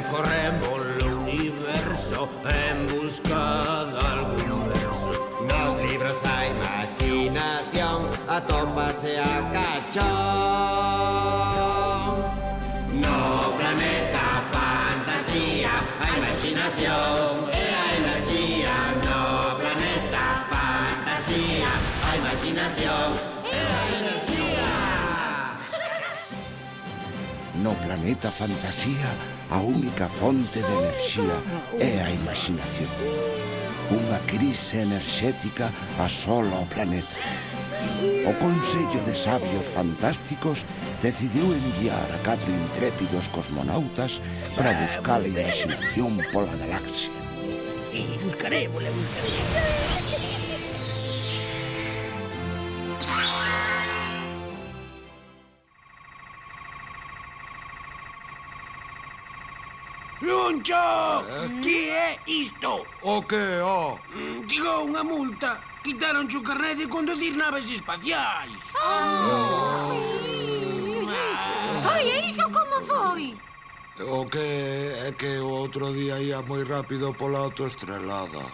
Percorremos o universo en busca de algún verso. Nos libros a imaginación atópase a cachón. No planeta fantasía, a imaginación e a enerxía. No planeta fantasía, a imaginación e a enerxía. No planeta fantasía, a única fonte de enerxía é a imaginación. Unha crise enerxética asola o planeta. O Consello de Sabios Fantásticos decidiu enviar a 4 intrépidos cosmonautas para buscar a imaginación pola galaxia. Sí, buscaremos. Luncho! Que é isto? O que, ó? Chegou unha multa. Quitaronche o carné de conducir naves espaciais. Ai, e iso como foi? O que é que o outro día ia moi rápido pola autoestrelada.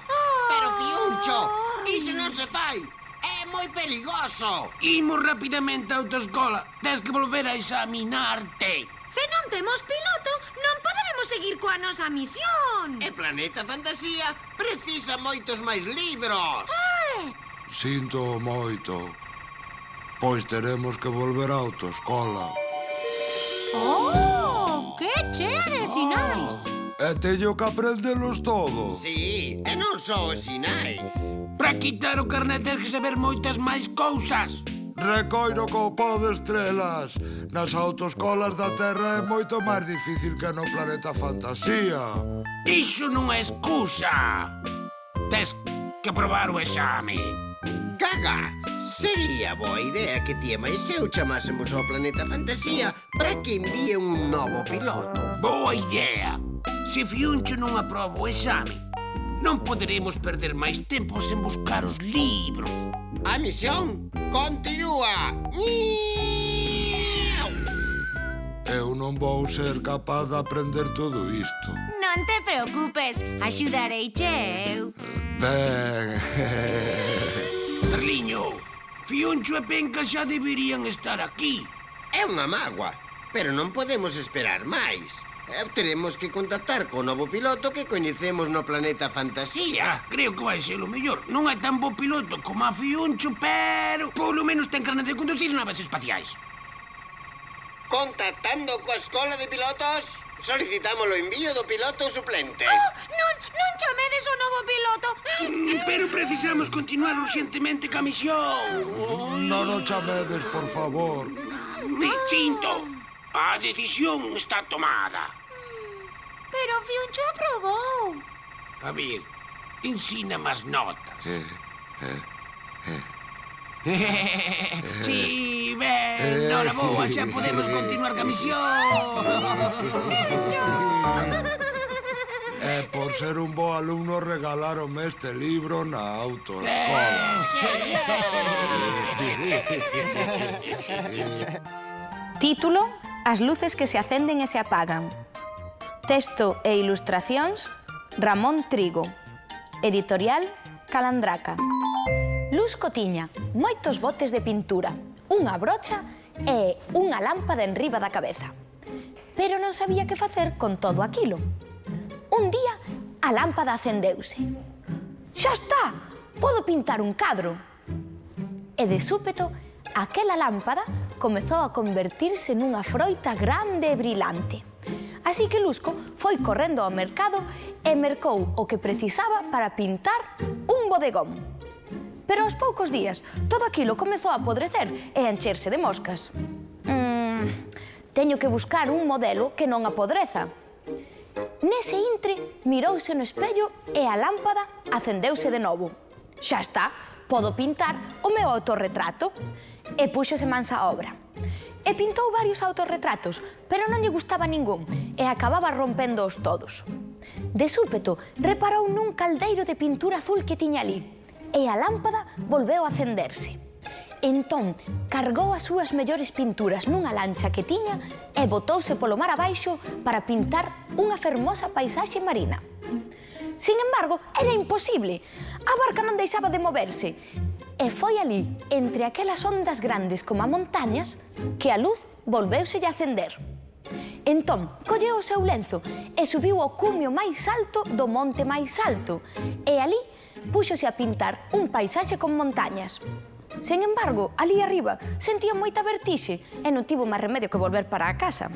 Pero, Fiuncho, iso non se fai. É moi perigoso. Imos rapidamente á autoescola. Tens que volver a examinarte. Se non temos piloto, non poderemos seguir coa nosa misión. E Planeta Fantasía precisa moitos máis libros. Sinto moito. Pois teremos que volver á autoescola. Oh, que chea de sinais. E teño que aprendelos todos. Sí, e non só os sinais. Para quitar o carné tens que saber moitas máis cousas. Recoiro co pó de estrelas. Nas autoescolas da Terra é moito máis difícil que no planeta fantasía. Iso non é excusa. Tens que aprobar o exame. Caga, sería boa idea que ti e máis eu chamásemos ao Planeta Fantasía para que envíen un novo piloto. Boa idea. Se Fiuncho non aproba o exame, non poderemos perder máis tempo sen buscar os libros. A misión continúa. Eu non vou ser capaz de aprender todo isto. Non te preocupes, axudareiche eu. Ben... Merliño, Fiuncho e Penca xa deberían estar aquí. É unha mágoa, pero non podemos esperar máis. Teremos que contactar co novo piloto que coñecemos no Planeta Fantasía. Creo que vai ser o mellor. Non é tan bo piloto como a Fiuncho, pero polo menos ten carné de conducir naves espaciais. Contactando coa Escola de Pilotos, solicitamos o envío do piloto suplente. Non chamedes o novo piloto. Pero precisamos continuar urgentemente ca misión. Non o chamedes, por favor. Distinto. A decisión está tomada. Pero Fiuncho aprobou. A ver, ensina más notas. Sí, ben, nora boa, xa podemos continuar ca misión. E por ser un bo alumno regaláronme este libro na autoescola. Título: As luces que se acenden e se apagan. Texto e ilustracións: Ramón Trigo. Editorial Calandraca. Luzco tiña moitos botes de pintura, unha brocha e unha lámpada enriba da cabeza. Pero non sabía que facer con todo aquilo. Un día, a lámpada acendeuse. Xa está! Podo pintar un cadro! E de súpeto, aquela lámpada comezou a convertirse nunha froita grande e brilante. Así que Luzco foi correndo ao mercado e mercou o que precisaba para pintar un bodegón. Pero aos poucos días, todo aquilo comezou a apodrecer e a encherse de moscas. Teño que buscar un modelo que non apodreza. Nese intre, mirouse no espello e a lámpada acendeuse de novo. Xa está, podo pintar o meu autorretrato. E púxose mans á obra. E pintou varios autorretratos, pero non lle gustaba ningún e acababa rompéndoos todos. De súpeto, reparou nun caldeiro de pintura azul que tiña ali e a lámpada volveu a acenderse. Entón, cargou as súas mellores pinturas nunha lancha que tiña e botouse polo mar abaixo para pintar unha fermosa paisaxe marina. Sin embargo, era imposible. A barca non deixaba de moverse. E foi ali, entre aquelas ondas grandes como a montañas, que a luz volveuselle a acender. Entón, colleu o seu lenzo e subiu ao cumio máis alto do monte máis alto e ali púxose a pintar un paisaxe con montañas. Sen embargo, ali arriba sentía moita vertixe e non tivo máis remedio que volver para a casa.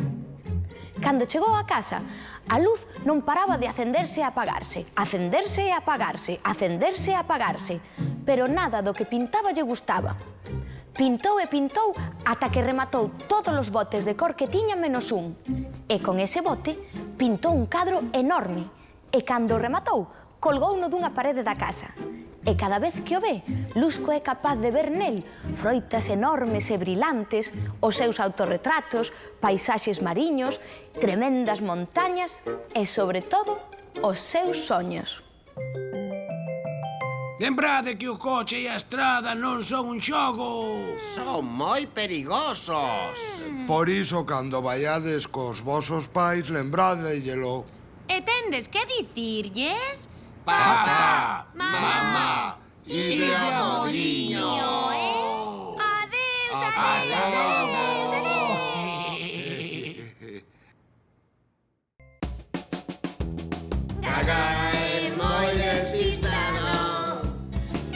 Cando chegou a casa, a luz non paraba de acenderse e apagarse, acenderse e apagarse, acenderse e apagarse, pero nada do que pintaba lle gustaba. Pintou e pintou ata que rematou todos os botes de cor que tiña menos un. E con ese bote pintou un cadro enorme e cando o rematou, colgouno dunha parede da casa. E cada vez que o ve, Lusco é capaz de ver nel froitas enormes e brilantes, os seus autorretratos, paisaxes mariños, tremendas montañas e, sobre todo, os seus soños. Lembrade que o coche e a estrada non son un xogo. Son moi perigosos. Por iso, cando vaiades cos vosos pais, lembradellelo. E tendes que dicirlles... Papá, mamá, ide a modiño. Adeus, adeus, adeus, adeus. Gaga é moi despistado.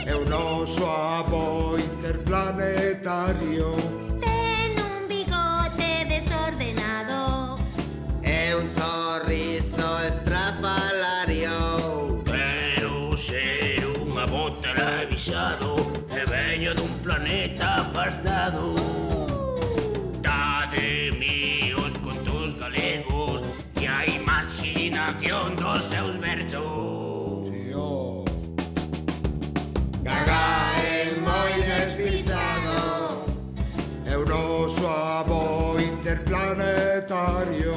É o noso avó interplanetario. Ten un bigote desordenado. É un sorriso estrafalario. Ser un avó televisado e veño dun planeta afastado. Dade míos contos galegos e a imaginación dos seus versos. Gaga é moi despistado. É o noso avó interplanetario.